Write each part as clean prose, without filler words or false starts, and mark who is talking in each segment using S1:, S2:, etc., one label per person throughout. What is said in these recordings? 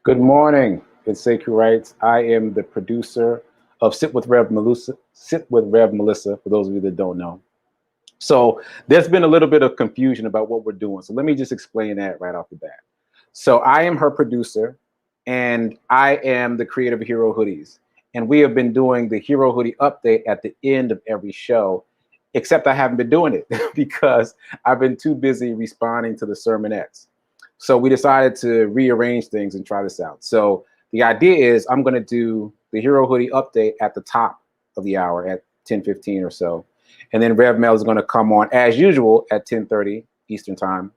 S1: Good morning. It's Sacred Rights. I am the producer of Sit with Rev Melissa. Sit with Rev Melissa. For those of you that don't know, so there's been a little bit of confusion about what we're doing. So let me just explain that right off the bat. So I am her producer, and I am the creator of Hero Hoodies, and we have been doing the Hero Hoodie update at the end of every show. Except I haven't been doing it because I've been too busy responding to the sermonettes. So we decided to rearrange things and try this out. So the idea is I'm going to do the Hero Hoodie update at the top of the hour at 10:15 or so. And then Rev Mel is going to come on as usual at 10:30 Eastern time.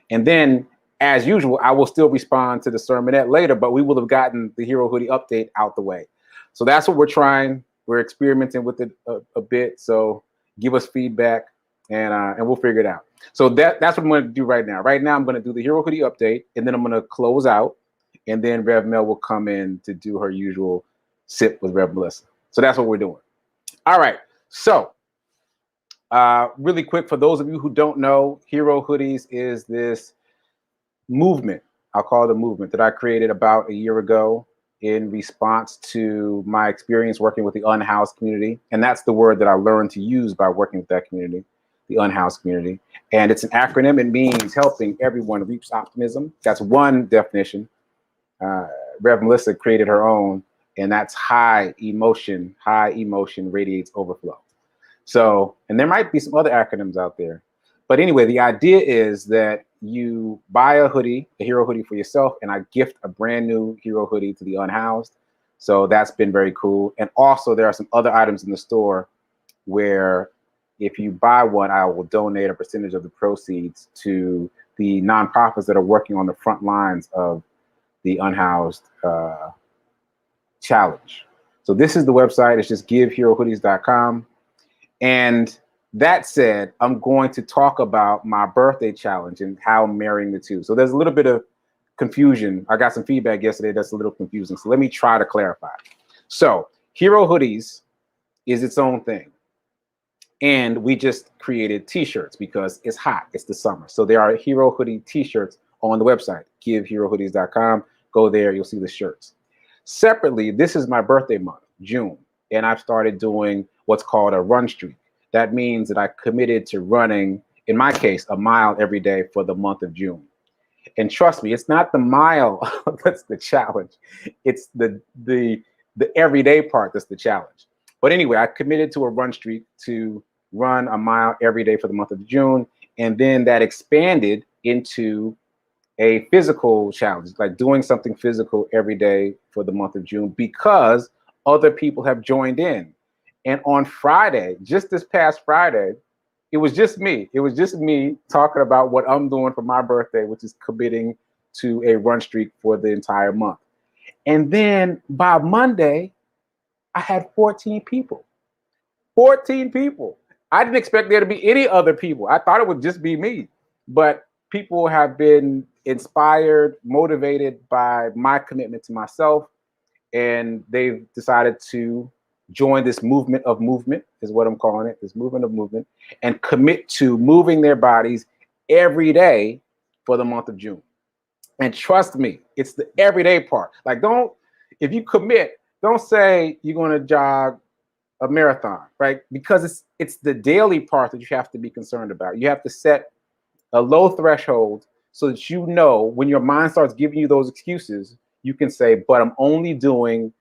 S1: And then as usual, I will still respond to the sermonette later, but we will have gotten the Hero Hoodie update out the way. So that's what we're trying. We're experimenting with it a bit. So give us feedback and we'll figure it out. So that's what I'm going to do right now. Right now, I'm going to do the Hero Hoodie update, and then I'm going to close out, and then Rev Mel will come in to do her usual Sip with Rev Melissa. So that's what we're doing. All right. So really quick, for those of you who don't know, Hero Hoodies is this movement. I'll call it a movement that I created about a year ago in response to my experience working with the unhoused community. And that's the word that I learned to use by working with that community, the unhoused community. And it's an acronym. It means helping everyone reach optimism. That's one definition. Rev Melissa created her own, and that's high emotion radiates overflow. So, and there might be some other acronyms out there. But anyway, the idea is that you buy a hoodie, a Hero Hoodie for yourself, and I gift a brand new Hero Hoodie to the unhoused. So that's been very cool. And also there are some other items in the store where if you buy one, I will donate a percentage of the proceeds to the nonprofits that are working on the front lines of the unhoused challenge. So this is the website. It's just giveherohoodies.com. And that said, I'm going to talk about my birthday challenge and how I'm marrying the two. So there's a little bit of confusion. I got some feedback yesterday that's a little confusing. So let me try to clarify. So Hero Hoodies is its own thing. And we just created t-shirts because it's hot. It's the summer. So there are Hero Hoodie t-shirts on the website, giveherohoodies.com. Go there. You'll see the shirts. Separately, this is my birthday month, June. And I've started doing what's called a run streak. That means that I committed to running, in my case, a mile every day for the month of June. And trust me, it's not the mile that's the challenge. It's the everyday part that's the challenge. But anyway, I committed to a run streak to run a mile every day for the month of June. And then that expanded into a physical challenge, like doing something physical every day for the month of June, because other people have joined in. And on Friday, just this past Friday, it was just me. It was just me talking about what I'm doing for my birthday, which is committing to a run streak for the entire month. And then by Monday, I had 14 people. 14 people. I didn't expect there to be any other people. I thought it would just be me. But people have been inspired, motivated by my commitment to myself. And they've decided to join this movement of movement, is what I'm calling it, this movement of movement, and commit to moving their bodies every day for the month of June. And trust me, it's the everyday part. Like, if you commit, don't say you're going to jog a marathon, right? Because it's the daily part that you have to be concerned about. You have to set a low threshold so that you know when your mind starts giving you those excuses, you can say, but I'm only doing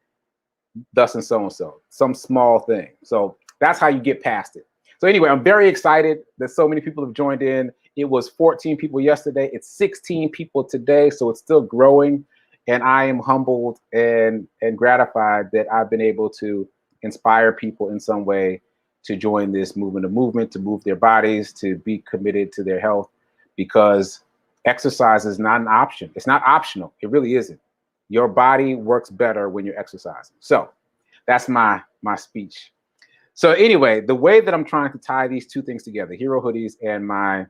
S1: thus and so, some small thing. So that's how you get past it. So anyway, I'm very excited that so many people have joined in. It was 14 people yesterday. It's 16 people today. So it's still growing. And I am humbled and gratified that I've been able to inspire people in some way to join this movement of movement, to move their bodies, to be committed to their health, because exercise is not an option. It's not optional. It really isn't. Your body works better when you're exercising. So that's my speech. So anyway, the way that I'm trying to tie these two things together, Hero Hoodies and my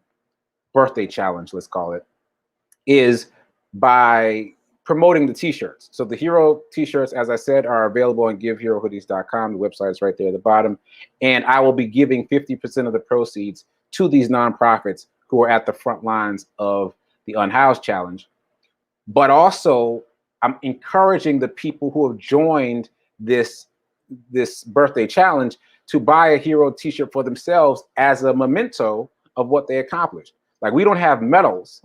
S1: birthday challenge, let's call it, is by promoting the t-shirts. So the Hero t-shirts, as I said, are available on giveherohoodies.com. The website is right there at the bottom. And I will be giving 50% of the proceeds to these nonprofits who are at the front lines of the Unhoused Challenge. But also, I'm encouraging the people who have joined this birthday challenge to buy a hero t-shirt for themselves as a memento of what they accomplished. Like, we don't have medals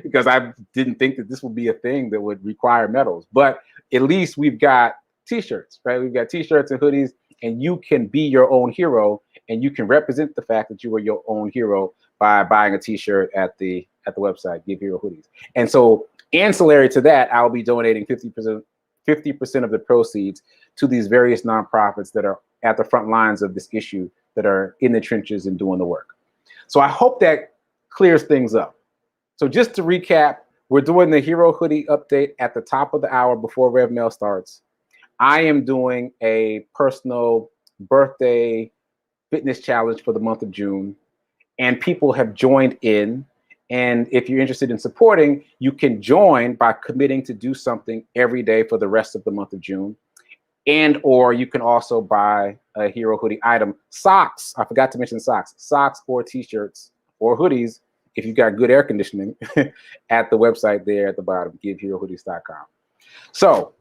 S1: because I didn't think that this would be a thing that would require medals, but at least we've got t-shirts, right? We've got t-shirts and hoodies, and you can be your own hero, and you can represent the fact that you are your own hero by buying a t-shirt at the website, Give Hero Hoodies. And so ancillary to that, I'll be donating 50% of the proceeds to these various nonprofits that are at the front lines of this issue, that are in the trenches and doing the work. So I hope that clears things up. So just to recap, we're doing the Hero Hoodie update at the top of the hour before Rev Mel starts. I am doing a personal birthday fitness challenge for the month of June, and people have joined in. And if you're interested in supporting, you can join by committing to do something every day for the rest of the month of June. And or you can also buy a Hero Hoodie item. Socks, I forgot to mention socks or t-shirts or hoodies, if you've got good air conditioning, at the website there at the bottom, giveherohoodies.com. So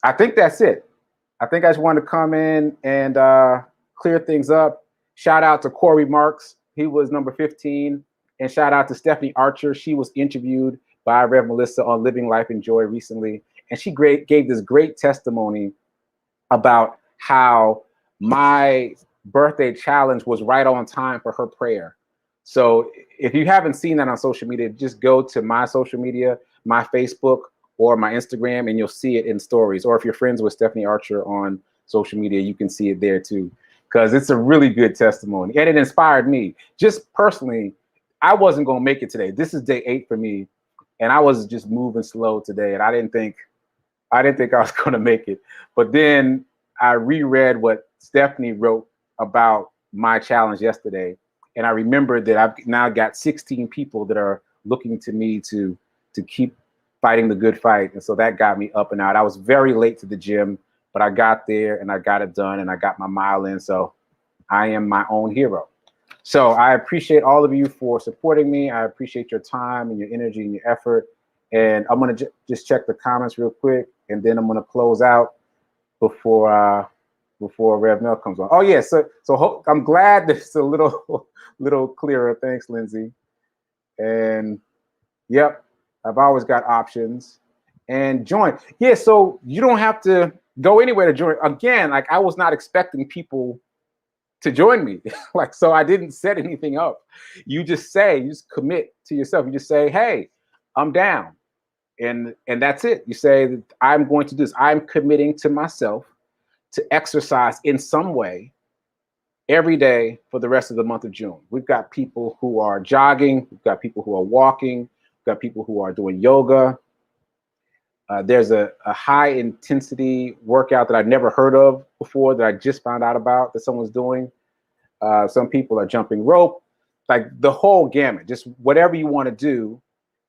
S1: I think that's it. I think I just wanted to come in and clear things up. Shout out to Corey Marks. He was number 15. And shout out to Stephanie Archer. She was interviewed by Rev Melissa on Living Life in Joy recently. And she gave this great testimony about how my birthday challenge was right on time for her prayer. So if you haven't seen that on social media, just go to my social media, my Facebook or my Instagram, and you'll see it in stories. Or if you're friends with Stephanie Archer on social media, you can see it there too, because it's a really good testimony. And it inspired me. Just personally, I wasn't going to make it today. This is day 8 for me. And I was just moving slow today. And I didn't think I was going to make it. But then I reread what Stephanie wrote about my challenge yesterday. And I remembered that I've now got 16 people that are looking to me to keep fighting the good fight. And so that got me up and out. I was very late to the gym, but I got there and I got it done and I got my mile in. So I am my own hero. So I appreciate all of you for supporting me. I appreciate your time and your energy and your effort. And I'm going to just check the comments real quick, and then I'm going to close out before Rev Mel comes on. Oh yeah, so I'm glad that it's a little clearer. Thanks, Lindsay. And yep, I've always got options. And join. Yeah, so you don't have to go anywhere to join. Again, like, I was not expecting people to join me. Like, so I didn't set anything up. You just commit to yourself. You just say, hey, I'm down. And that's it. You say that I'm going to do this. I'm committing to myself to exercise in some way every day for the rest of the month of June. We've got people who are jogging. We've got people who are walking. We've got people who are doing yoga. There's a high intensity workout that I've never heard of before that I just found out about that someone's doing. Some people are jumping rope, like the whole gamut, just whatever you want to do.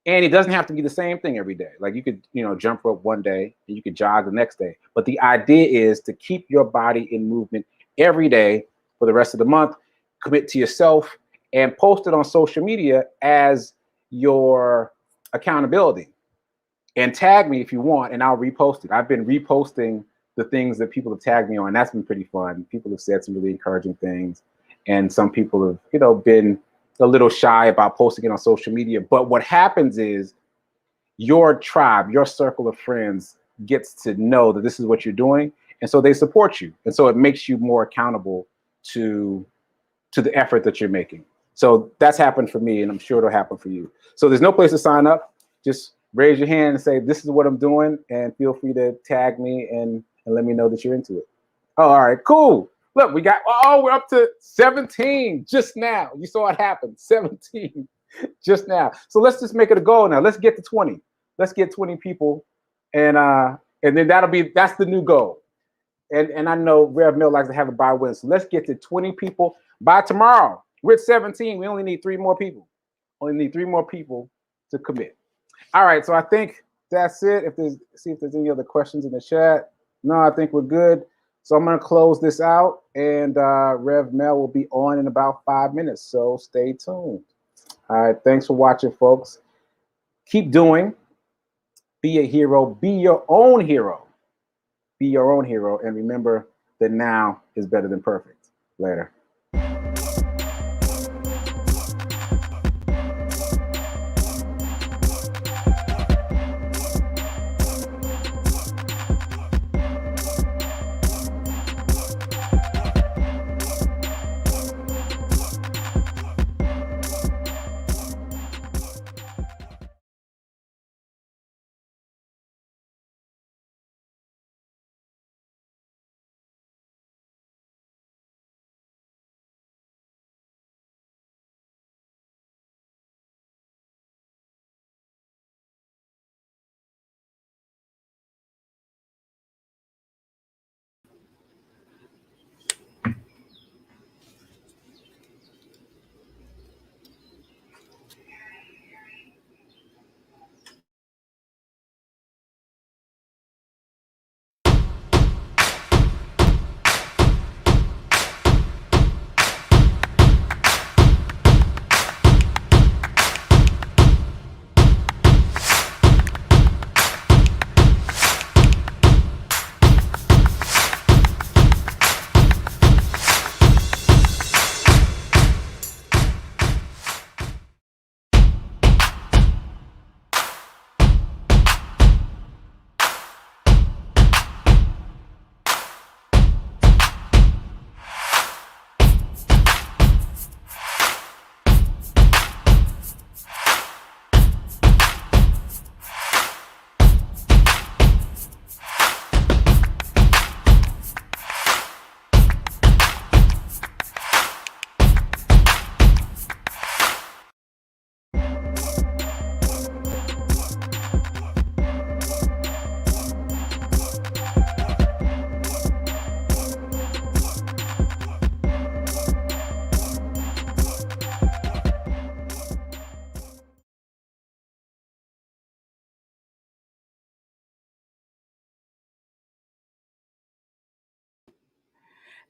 S1: And it doesn't have to be the same thing every day. Like, you could, jump rope one day and you could jog the next day. But the idea is to keep your body in movement every day for the rest of the month. Commit to yourself and post it on social media as your accountability. And tag me if you want, and I'll repost it. I've been reposting the things that people have tagged me on. That's been pretty fun. People have said some really encouraging things. And some people have, been a little shy about posting it on social media. But what happens is your tribe, your circle of friends gets to know that this is what you're doing. And so they support you. And so it makes you more accountable to the effort that you're making. So that's happened for me, and I'm sure it'll happen for you. So there's no place to sign up. Just raise your hand and say, this is what I'm doing. And feel free to tag me and let me know that you're into it. Oh, all right, cool. Look, we're up to 17 just now. You saw it happen, 17 just now. So let's just make it a goal now. Let's get to 20. Let's get 20 people. And then that's the new goal. And I know Rev Mel likes to have a bye win. So let's get to 20 people by tomorrow. We're at 17. We only need 3 more people. Only need 3 more people to commit. All right, so I think that's it. See if there's any other questions in the chat. No, I think we're good. So I'm going to close this out, and Rev Mel will be on in about 5 minutes. So stay tuned. All right, thanks for watching, folks. Keep doing Be a hero. Be your own hero. Be your own hero. And remember that now is better than perfect. Later.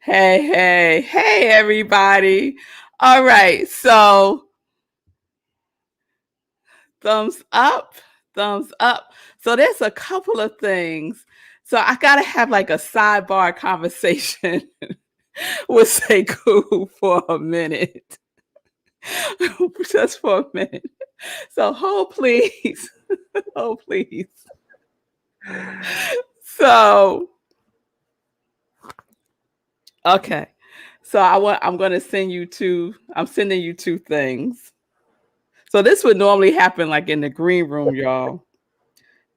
S2: Hey, everybody. All right. So thumbs up. So there's a couple of things. So I got to have like a sidebar conversation with Sekou for a minute. Just for a minute. So hold please. Hold please. So okay. So I'm going to send you I'm sending you two things. So this would normally happen like in the green room, y'all.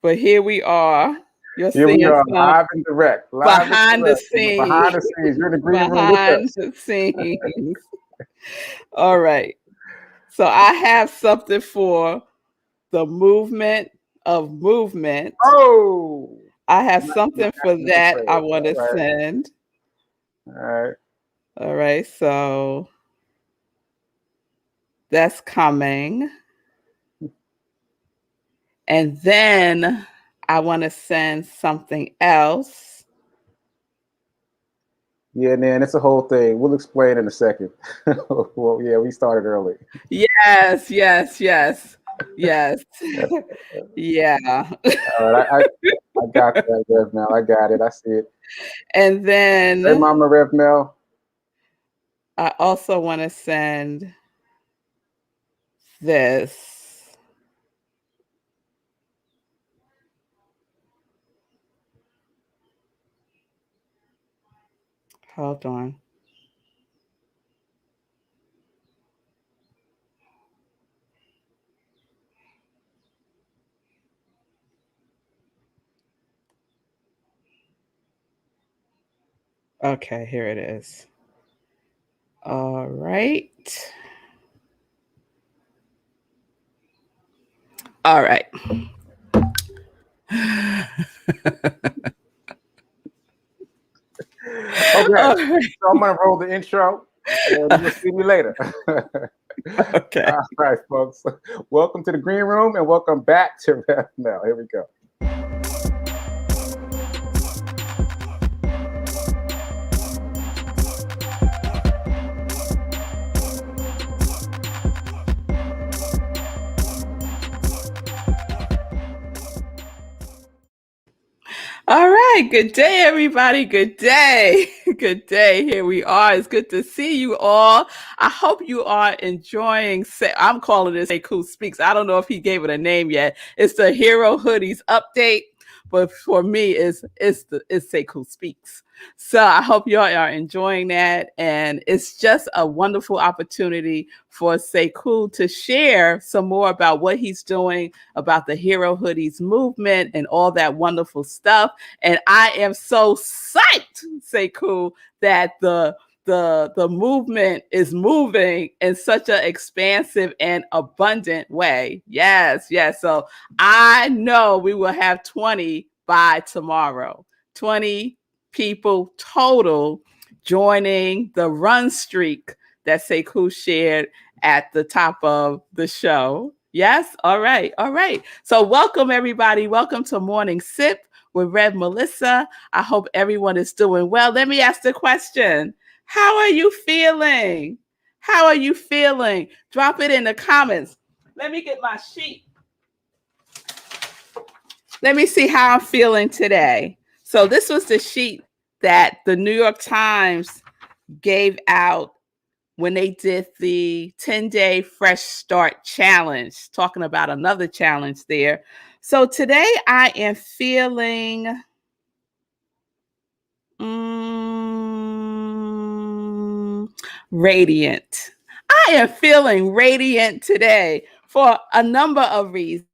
S2: But here we are.
S1: You're seeing we are live and direct.
S2: Behind the scenes.
S1: Behind the scenes. You're in the green room with us.
S2: Behind the scenes. All right. So I have something for the movement of movement.
S1: Oh.
S2: I have something for that I want to send.
S1: All right.
S2: All right. So that's coming. And then I want to send something else.
S1: Yeah, man, it's a whole thing. We'll explain in a second. Well, yeah, we started early.
S2: Yes. Yeah.
S1: All right, I got that, Rev Mel. I got it. I see it.
S2: And then
S1: hey, Mama Rev Mel.
S2: I also want to send this. Hold on. Okay, here it is. All right. All right.
S1: Okay, right. So I'm going to roll the intro, and you'll see me later.
S2: Okay.
S1: All right, folks. Welcome to the green room, and welcome back to Rev Mel. Here we go.
S2: All right. Good day, everybody. Good day. Good day. Here we are. It's good to see you all. I hope you are enjoying. I'm calling this Say Cool Speaks. I don't know if he gave it a name yet. It's the Hero Hoodies update, but for me, it's Say Cool Speaks. So I hope you all are enjoying that, and it's just a wonderful opportunity for Say Cool to share some more about what he's doing, about the Hero Hoodies movement, and all that wonderful stuff. And I am so psyched, Say Cool, that the movement is moving in such an expansive and abundant way. Yes, yes. So I know we will have 20 by tomorrow. 20 people total joining the run streak that Sekou shared at the top of the show. Yes? All right. All right. So welcome, everybody. Welcome to Morning Sip with Rev Melissa. I hope everyone is doing well. Let me ask the question. How are you feeling? How are you feeling? Drop it in the comments. Let me get my sheet. Let me see how I'm feeling today. So this was the sheet that the New York Times gave out when they did the 10-day fresh start challenge, talking about another challenge there. So today I am feeling radiant. I am feeling radiant today for a number of reasons.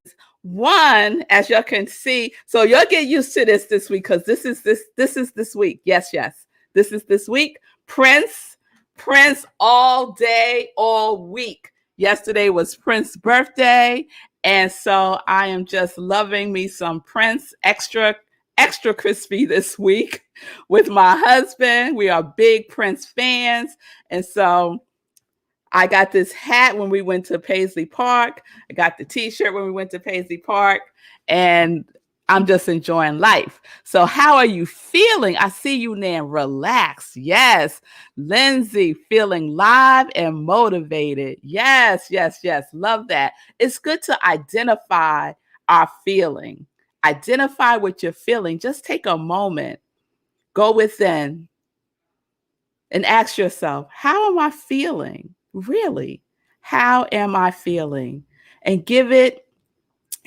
S2: One, as you can see, so you'll get used to this week because this is this week. Yes, yes. This is this week. Prince all day, all week. Yesterday was Prince's birthday. And so I am just loving me some Prince extra crispy this week with my husband. We are big Prince fans. And so I got this hat when we went to Paisley Park. I got the t-shirt when we went to Paisley Park. And I'm just enjoying life. So how are you feeling? I see you now. Relax. Yes. Lindsay, feeling live and motivated. Yes, yes, yes. Love that. It's good to identify our feeling. Identify what you're feeling. Just take a moment. Go within and ask yourself, how am I feeling? Really? How am I feeling? And give it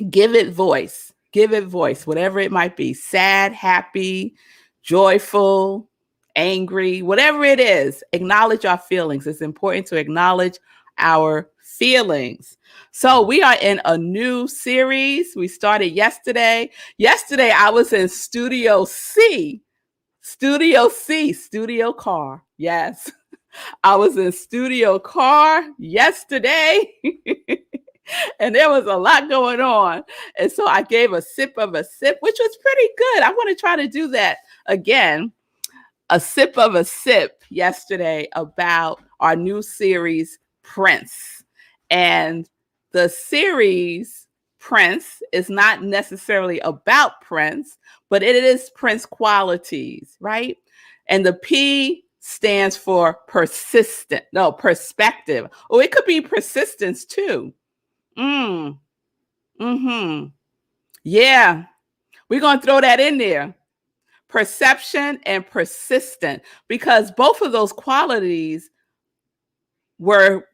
S2: voice. Give it voice, whatever it might be. Sad, happy, joyful, angry, whatever it is. Acknowledge our feelings. It's important to acknowledge our feelings. So we are in a new series. We started yesterday. Yesterday, I was in Studio C. Studio car. Yes. I was in studio car yesterday and there was a lot going on. And so I gave a sip of a sip, which was pretty good. I want to try to do that again. A sip of a sip yesterday about our new series, Prince. And the series Prince is not necessarily about Prince, but it is Prince qualities, right? And the P stands for perspective. Oh, it could be persistence too. Yeah, we're going to throw that in there. Perception and persistent, because both of those qualities were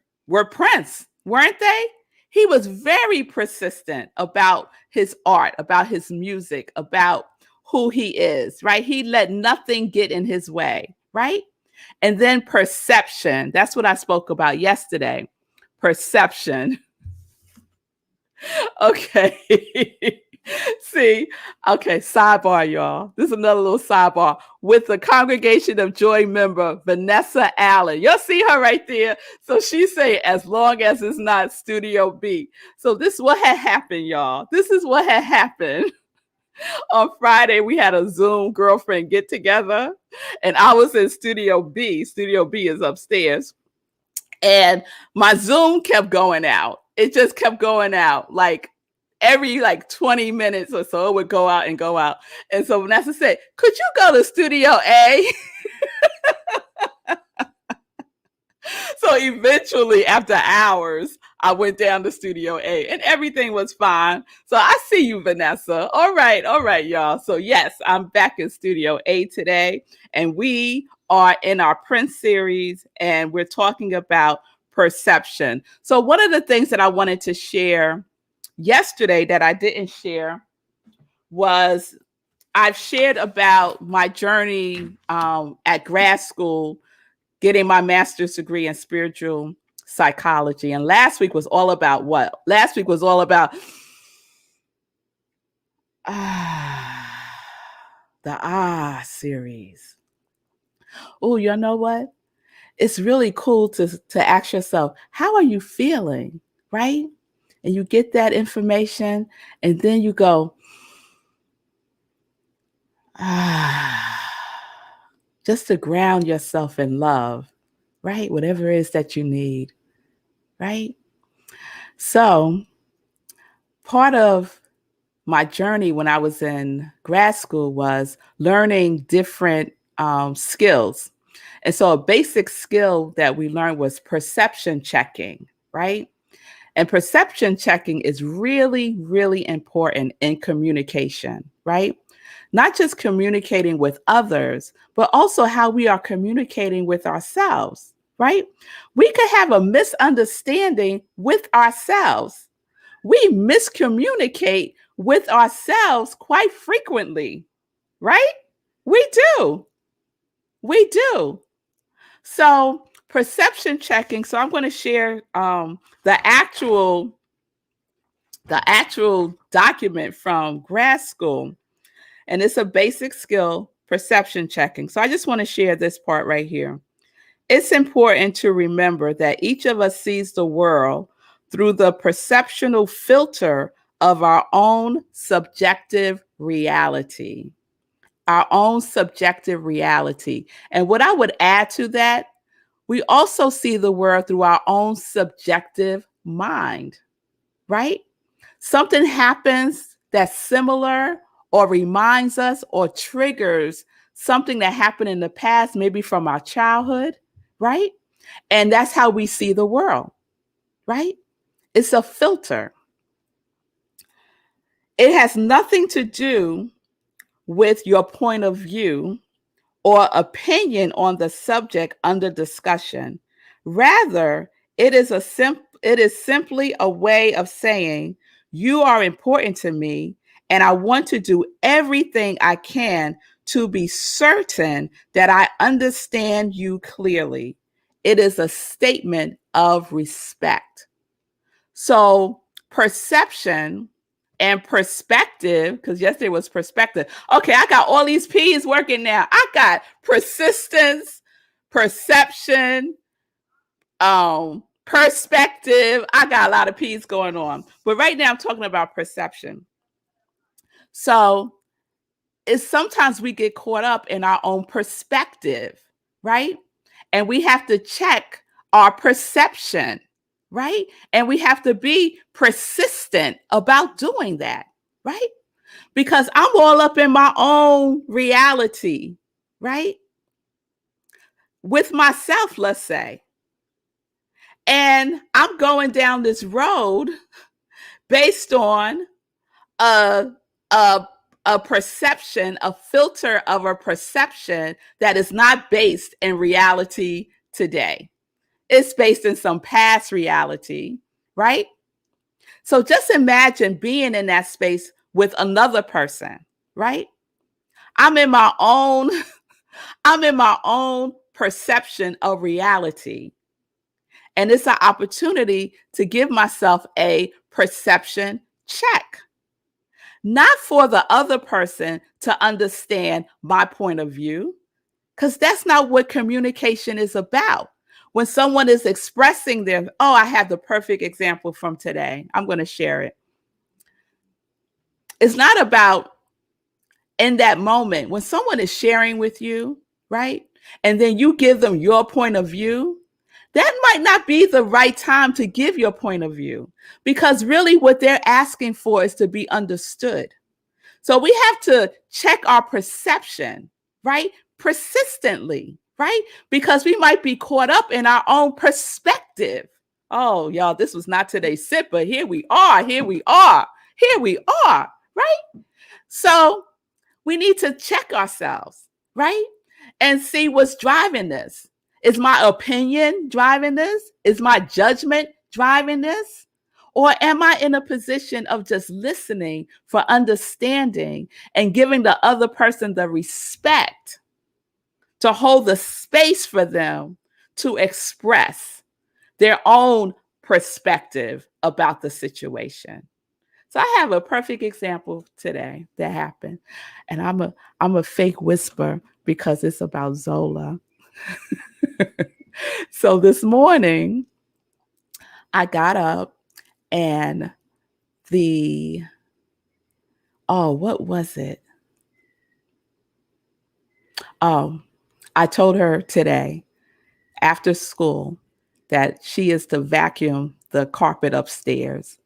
S2: Prince, weren't they? He was very persistent about his art, about his music, about who he is, right? He let nothing get in his way, right? And then perception. That's what I spoke about yesterday. Perception. Okay. See, okay, sidebar, y'all. This is another little sidebar with the Congregation of Joy member, Vanessa Allen. You'll see her right there. So she say, as long as it's not Studio B. So this is what had happened, y'all. This is what had happened. On Friday, we had a Zoom girlfriend get together, and I was in Studio B. Studio B is upstairs. And my Zoom kept going out. It just kept going out. Like every 20 minutes or so, it would go out and go out. And so Vanessa said, could you go to Studio A? So eventually, after hours, I went down to Studio A and everything was fine. So I see you, Vanessa. All right, y'all. So yes, I'm back in Studio A today, and we are in our Prince series, and we're talking about perception. So one of the things that I wanted to share yesterday that I didn't share was I've shared about my journey at grad school, getting my master's degree in spiritual psychology. And last week was all about what? Last week was all about the series. Oh, you know what? It's really cool to ask yourself, how are you feeling? Right? And you get that information, and then you go, just to ground yourself in love, right? Whatever it is that you need, right? So part of my journey when I was in grad school was learning different skills. And so a basic skill that we learned was perception checking, right? And perception checking is really, really important in communication, right? Not just communicating with others, but also how we are communicating with ourselves, right? We could have a misunderstanding with ourselves. We miscommunicate with ourselves quite frequently, right? We do. We do. So perception checking. So I'm going to share the actual document from grad school, and it's a basic skill, perception checking. So I just want to share this part right here. It's important to remember that each of us sees the world through the perceptual filter of our own subjective reality. Our own subjective reality. And what I would add to that, we also see the world through our own subjective mind, right? Something happens that's similar or reminds us or triggers something that happened in the past, maybe from our childhood, right? And that's how we see the world, right? It's a filter. It has nothing to do with your point of view or opinion on the subject under discussion. Rather, it is simply a way of saying, you are important to me, and I want to do everything I can to be certain that I understand you clearly. It is a statement of respect. So perception and perspective, because yesterday was perspective. Okay, I got all these P's working now. I got persistence, perception, perspective. I got a lot of P's going on. But right now I'm talking about perception. So it's sometimes we get caught up in our own perspective, right? And we have to check our perception, right? And we have to be persistent about doing that, right? Because I'm all up in my own reality, right? With myself, let's say. And I'm going down this road based on a, a perception, a filter of a perception that is not based in reality today. It's based in some past reality, right? So just imagine being in that space with another person, right? I'm in my own perception of reality. And it's an opportunity to give myself a perception check. Not for the other person to understand my point of view, because that's not what communication is about. When someone is expressing their, I have the perfect example from today. I'm going to share it. It's not about in that moment when someone is sharing with you, right? And then you give them your point of view. That might not be the right time to give your point of view, because really what they're asking for is to be understood. So we have to check our perception, right? Persistently, right? Because we might be caught up in our own perspective, Oh, y'all, this was not today's sip, but here we are. Here we are. Here we are. Right? So we need to check ourselves, right? And see what's driving this. Is my opinion driving this? Is my judgment driving this? Or am I in a position of just listening for understanding and giving the other person the respect to hold the space for them to express their own perspective about the situation? So I have a perfect example today that happened. And I'm a fake whisper because it's about Zola. So this morning I got up and the what was it? Oh, I told her today after school that she is to vacuum the carpet upstairs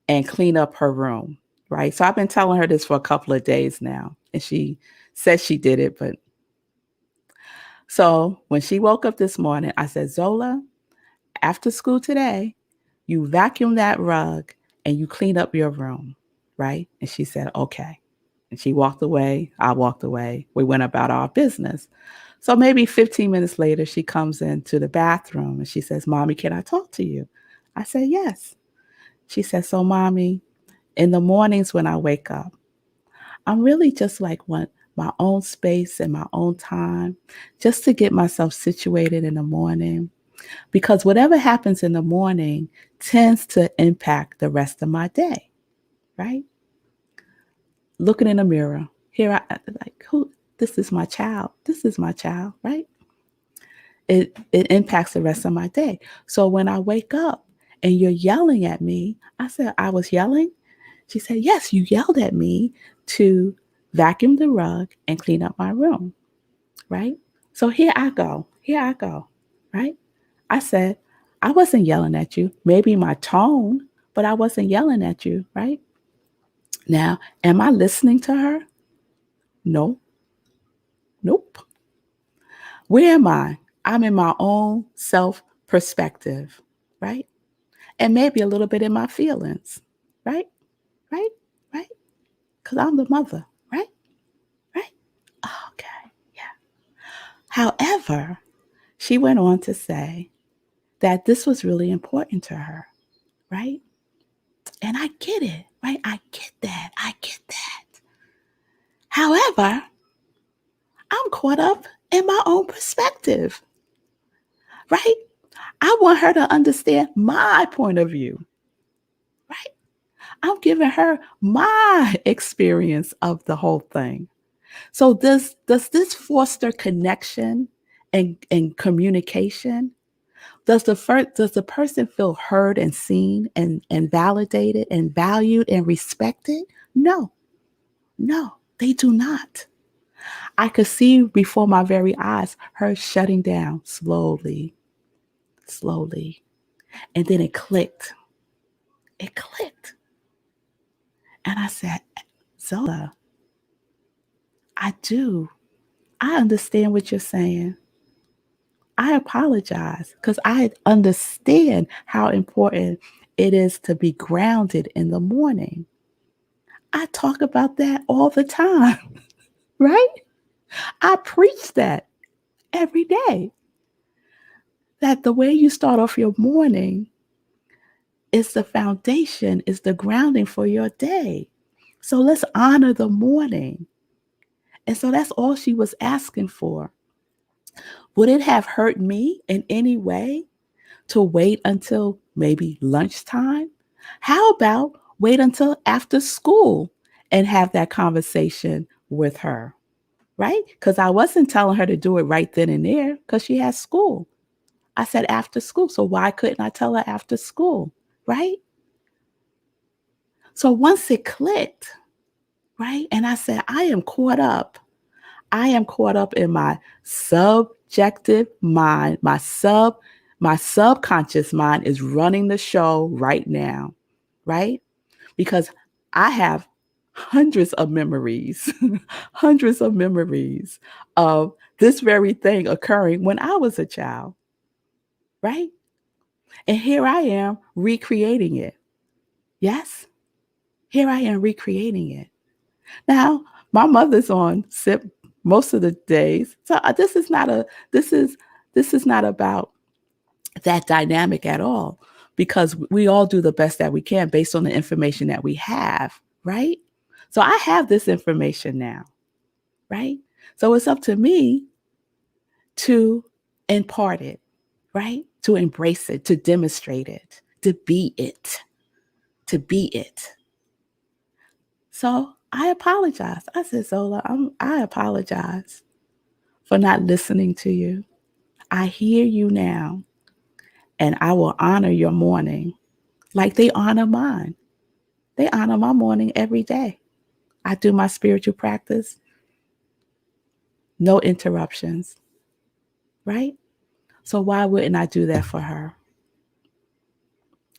S2: and clean up her room, right? So I've been telling her this for a couple of days now, and she said she did it. But so when she woke up this morning, I said, Zola, after school today, you vacuum that rug and you clean up your room, right? And she said, okay. And she walked away. I walked away. We went about our business. So maybe 15 minutes later, she comes into the bathroom and she says, Mommy, can I talk to you? I said, yes. She said, so Mommy, in the mornings when I wake up, I'm really just like want my own space and my own time just to get myself situated in the morning. Because whatever happens in the morning tends to impact the rest of my day, right? Looking in the mirror, here I like, who? This is my child. This is my child, right? It impacts the rest of my day. So when I wake up and you're yelling at me, I said, I was yelling. She said, yes, you yelled at me to vacuum the rug and clean up my room, right? So here I go, right? I said, I wasn't yelling at you, maybe my tone, but I wasn't yelling at you, right? Now, am I listening to her? No, nope. Where am I? I'm in my own self perspective, right? And maybe a little bit in my feelings, right? Right? Right? Because I'm the mother, right? Right? Okay, yeah. However, she went on to say that this was really important to her, right? And I get it, right? I get that. I get that. However, I'm caught up in my own perspective, right? I want her to understand my point of view, right? I'm giving her my experience of the whole thing. So does this foster connection and communication? Does the person feel heard and seen and validated and valued and respected? No, no, they do not. I could see before my very eyes her shutting down slowly, slowly. And then it clicked. It clicked. And I said, Zola, I do. I understand what you're saying. I apologize because I understand how important it is to be grounded in the morning. I talk about that all the time, right? I preach that every day. That the way you start off your morning is the foundation, is the grounding for your day. So let's honor the morning. And so that's all she was asking for. Would it have hurt me in any way to wait until maybe lunchtime? How about wait until after school and have that conversation with her, right? Because I wasn't telling her to do it right then and there because she has school. I said after school. So why couldn't I tell her after school, right? So once it clicked, right? And I said, I am caught up. I am caught up in my subjective mind. My subconscious mind is running the show right now, right? Because I have hundreds of memories, hundreds of memories of this very thing occurring when I was a child, right? And here I am recreating it. Yes, here I am recreating it. Now, my mother's on SIP most of the days. So this is this is not about that dynamic at all, because we all do the best that we can based on the information that we have, right? So I have this information now, right? So it's up to me to impart it, right? To embrace it, to demonstrate it, to be it, to be it. So I apologize. I said, Zola, I apologize for not listening to you. I hear you now, and I will honor your morning like they honor mine. They honor my morning every day. I do my spiritual practice, no interruptions, right? So why wouldn't I do that for her?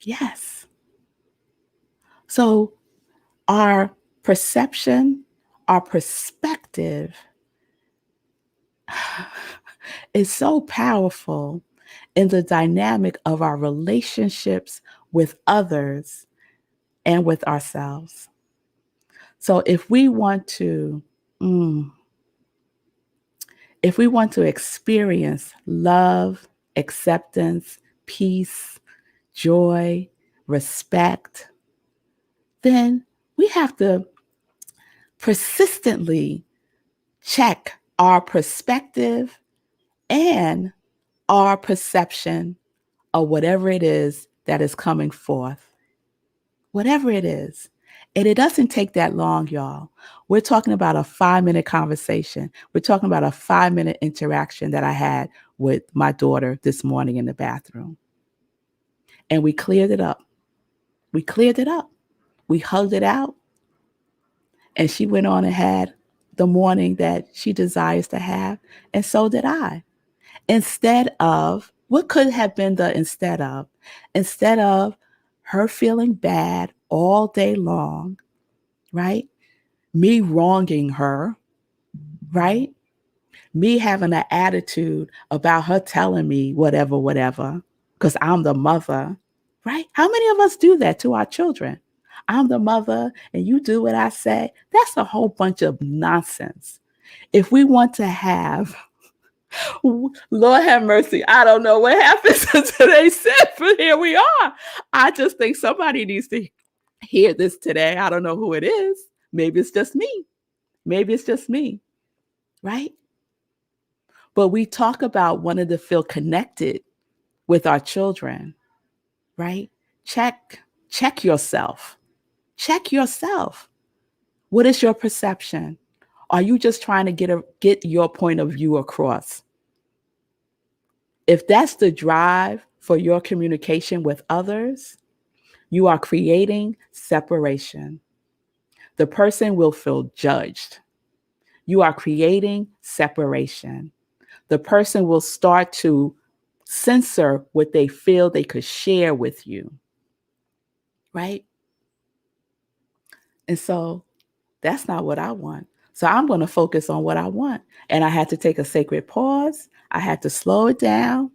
S2: Yes. So our perception, our perspective is so powerful in the dynamic of our relationships with others and with ourselves. So if we want to experience love, acceptance, peace, joy, respect, then we have to persistently check our perspective and our perception of whatever it is that is coming forth. Whatever it is. And it doesn't take that long, y'all. We're talking about a 5-minute conversation. We're talking about a 5-minute interaction that I had with my daughter this morning in the bathroom. And we cleared it up. We cleared it up. We hugged it out. And she went on and had the morning that she desires to have. And so did I. Instead of, what could have been the instead of her feeling bad all day long, right? Me wronging her, right? Me having an attitude about her telling me whatever, because I'm the mother, right? How many of us do that to our children? I'm the mother and you do what I say. That's a whole bunch of nonsense. If we want to have, Lord have mercy, I don't know what happened to today's set, but here we are. I just think somebody needs to hear this today. I don't know who it is. Maybe it's just me. Maybe it's just me, right? But we talk about wanting to feel connected with our children, right? Check yourself. Check yourself. What is your perception? Are you just trying to get your point of view across? If that's the drive for your communication with others, you are creating separation. The person will feel judged. You are creating separation. The person will start to censor what they feel they could share with you, right? And so that's not what I want. So I'm going to focus on what I want. And I had to take a sacred pause. I had to slow it down.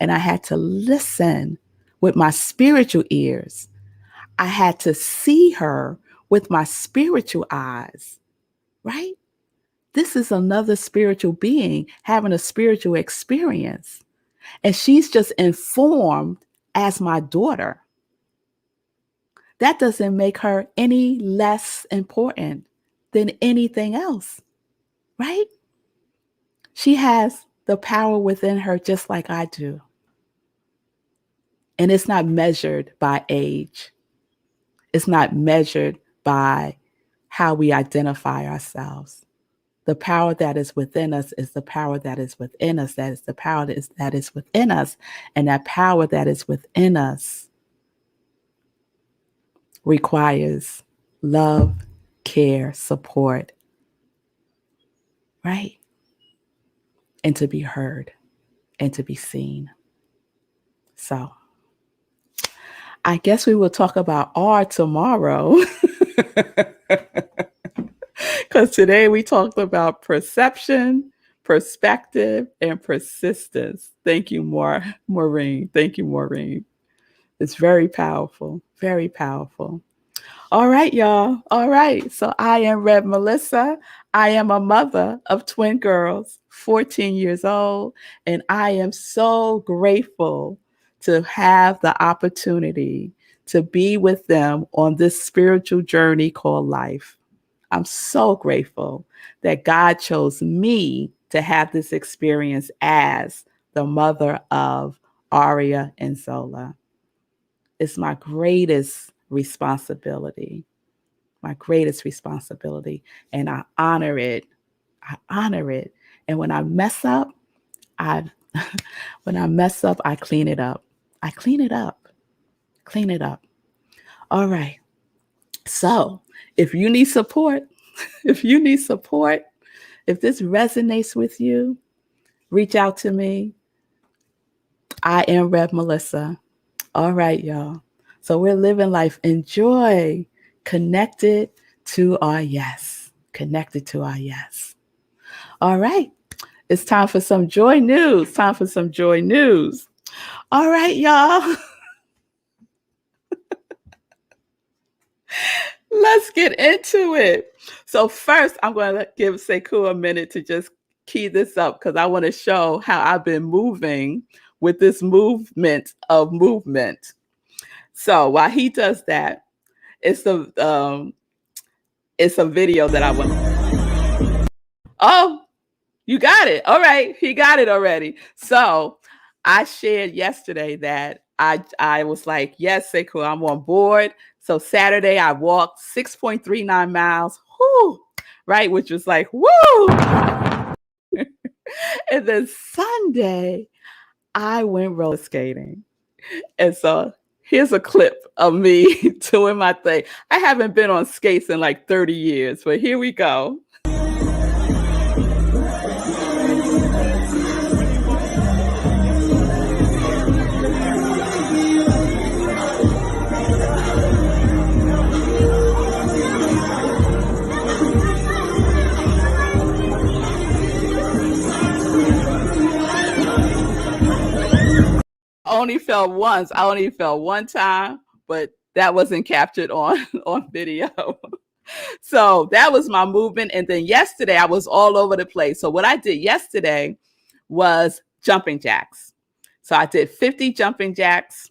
S2: And I had to listen with my spiritual ears. I had to see her with my spiritual eyes, right? This is another spiritual being having a spiritual experience. And she's just informed as my daughter. That doesn't make her any less important than anything else, right? She has the power within her just like I do. And it's not measured by age. It's not measured by how we identify ourselves. The power that is within us is the power that is within us. That is the power that is within us. And that power that is within us requires love, care, support, right? And to be heard and to be seen. So I guess we will talk about R tomorrow. Because today we talked about perception, perspective, and persistence. Thank you, Maureen. Thank you, Maureen. It's very powerful, very powerful. All right, y'all. All right. So I am Rev Melissa. I am a mother of twin girls, 14 years old, and I am so grateful to have the opportunity to be with them on this spiritual journey called life. I'm so grateful that God chose me to have this experience as the mother of Aria and Zola. It's my greatest responsibility, my greatest responsibility. And I honor it. I honor it. And when I mess up, I when I mess up, I clean it up. I clean it up. Clean it up. All right. So if you need support, if you need support, if this resonates with you, reach out to me. I am Rev Melissa. All right, y'all. So we're living life. Enjoy. Connected to our yes. Connected to our yes. All right. It's time for some joy news. Time for some joy news. All right, y'all. Let's get into it. So first, I'm going to give Sekou a minute to just key this up because I want to show how I've been moving with this movement of movement. So while he does that, it's a video that I want. Oh, you got it. All right, he got it already. So I shared yesterday that I was like, yes, Sekou, I'm on board. So Saturday I walked 6.39 miles, whoo, right, which was like, woo. And then Sunday I went roller skating. And so here's a clip of me doing my thing. I haven't been on skates in like 30 years, but here we go. Only fell once. I only fell one time, but that wasn't captured on video. So that was my movement. And then yesterday I was all over the place. So what I did yesterday was jumping jacks. So I did 50 jumping jacks.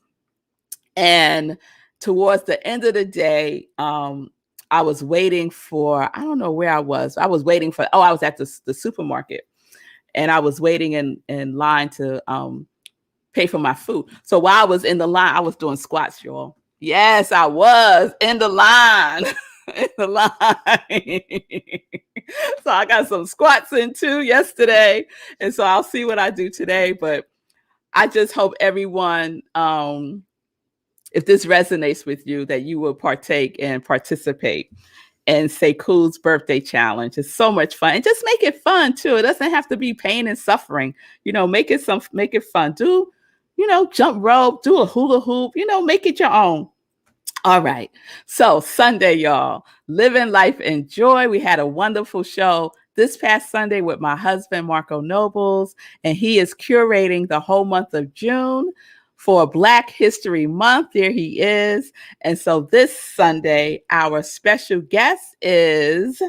S2: And towards the end of the day, I was waiting for, I don't know where I was. I was waiting for, I was at the supermarket. And I was waiting in line to pay for my food. So while I was in the line, I was doing squats, y'all. Yes, I was in the line. In the line. So I got some squats in too yesterday. And so I'll see what I do today. But I just hope everyone, if this resonates with you, that you will partake and participate in Sekou's birthday challenge. It's so much fun. And just make it fun too. It doesn't have to be pain and suffering. Make it fun. Do, jump rope, do a hula hoop, make it your own. All right. So Sunday, y'all, living life in joy. We had a wonderful show this past Sunday with my husband, Marco Nobles, and he is curating the whole month of June for Black History Month. There he is. And so this Sunday, our special guest is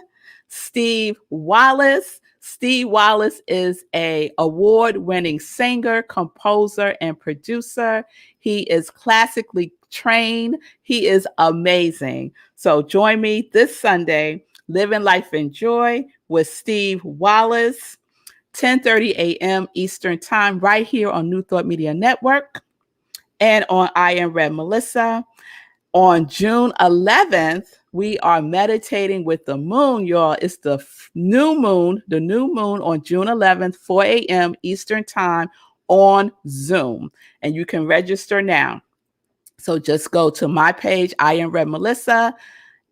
S2: Steve Wallace. Steve Wallace is an award-winning singer, composer, and producer. He is classically trained. He is amazing. So join me this Sunday, Living Life in Joy with Steve Wallace, 10:30 a.m. Eastern Time, right here on New Thought Media Network and on I Am Rev Melissa. On June 11th, we are meditating with the moon, y'all. It's the new moon on June 11th, 4 a.m. Eastern Time on Zoom. And you can register now. So just go to my page, I Am Rev Melissa,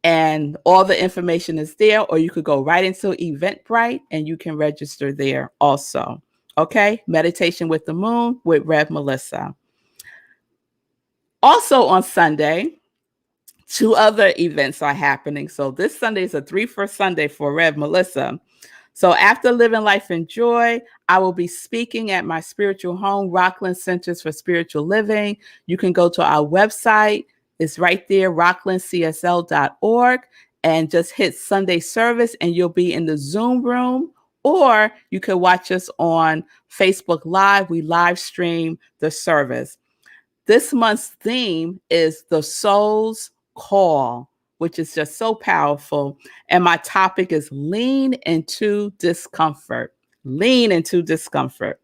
S2: and all the information is there. Or you could go right into Eventbrite and you can register there also. Okay? Meditation with the moon with Rev Melissa. Also on Sunday, 2 other events are happening. So this Sunday is a 3 for Sunday for Rev Melissa. So after Living Life in Joy, I will be speaking at my spiritual home, Rockland Centers for Spiritual Living. You can go to our website. It's right there, rocklandcsl.org, and just hit Sunday service and you'll be in the Zoom room, or you can watch us on Facebook Live. We live stream the service. This month's theme is the soul's call, which is just so powerful. And my topic is lean into discomfort. Lean into discomfort.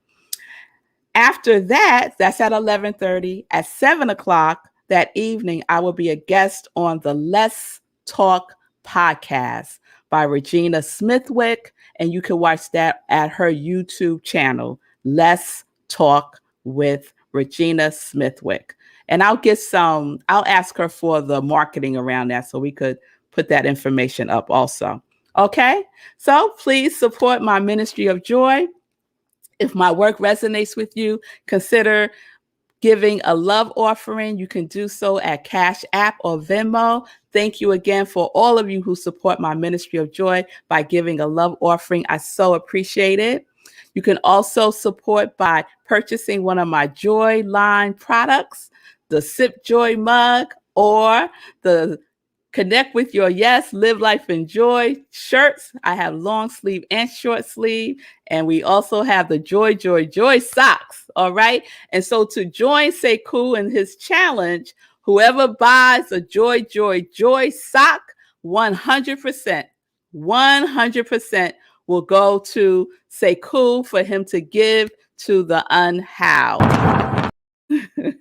S2: After that, that's at 11:30. At 7 o'clock that evening, I will be a guest on the Let's Talk podcast by Regina Smithwick. And you can watch that at her YouTube channel, Let's Talk with Regina Smithwick. And I'll ask her for the marketing around that so we could put that information up also. Okay, so please support my ministry of joy. If my work resonates with you, consider giving a love offering. You can do so at Cash App or Venmo. Thank you again for all of you who support my ministry of joy by giving a love offering. I so appreciate it. You can also support by purchasing one of my Joy line products, the Sip Joy mug, or the Connect with Your Yes, Live Life in Joy shirts. I have long sleeve and short sleeve. And we also have the Joy, Joy, Joy socks. All right. And so to join Sekou in his challenge, whoever buys a Joy, Joy, Joy sock, 100% will go to Sekou for him to give to the unhoused.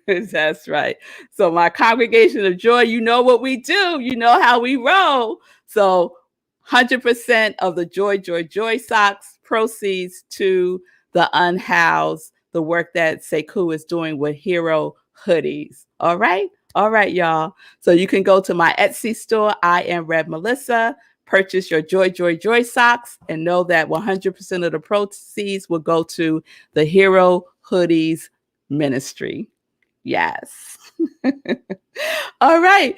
S2: That's right. So my congregation of joy, you know what we do. You know how we roll. So 100% of the Joy, Joy, Joy socks proceeds to the unhoused, the work that Sekou is doing with Hero hoodies. All right. All right, y'all. So you can go to my Etsy store, I Am Rev Melissa, purchase your Joy, Joy, Joy socks, and know that 100% of the proceeds will go to the Hero hoodies ministry. Yes. All right.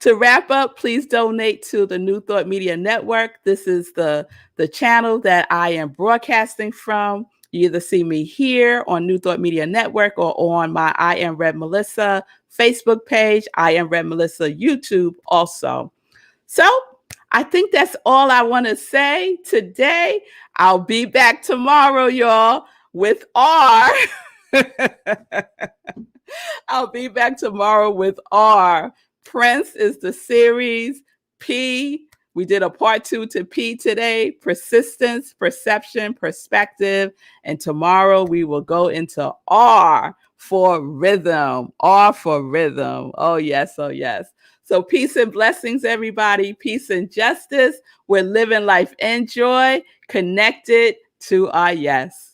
S2: To wrap up, please donate to the New Thought Media Network. This is the channel that I am broadcasting from. You either see me here on New Thought Media Network or on my I Am Rev Melissa Facebook page, I Am Rev Melissa YouTube also. So I think that's all I want to say today. I'll be back tomorrow, y'all, with R. I'll be back tomorrow with R. Prince is the series. P, we did a part 2 to P today. Persistence, perception, perspective. And tomorrow we will go into R for rhythm. R for rhythm. Oh, yes. Oh, yes. So peace and blessings, everybody. Peace and justice. We're living life in joy, connected to our yes.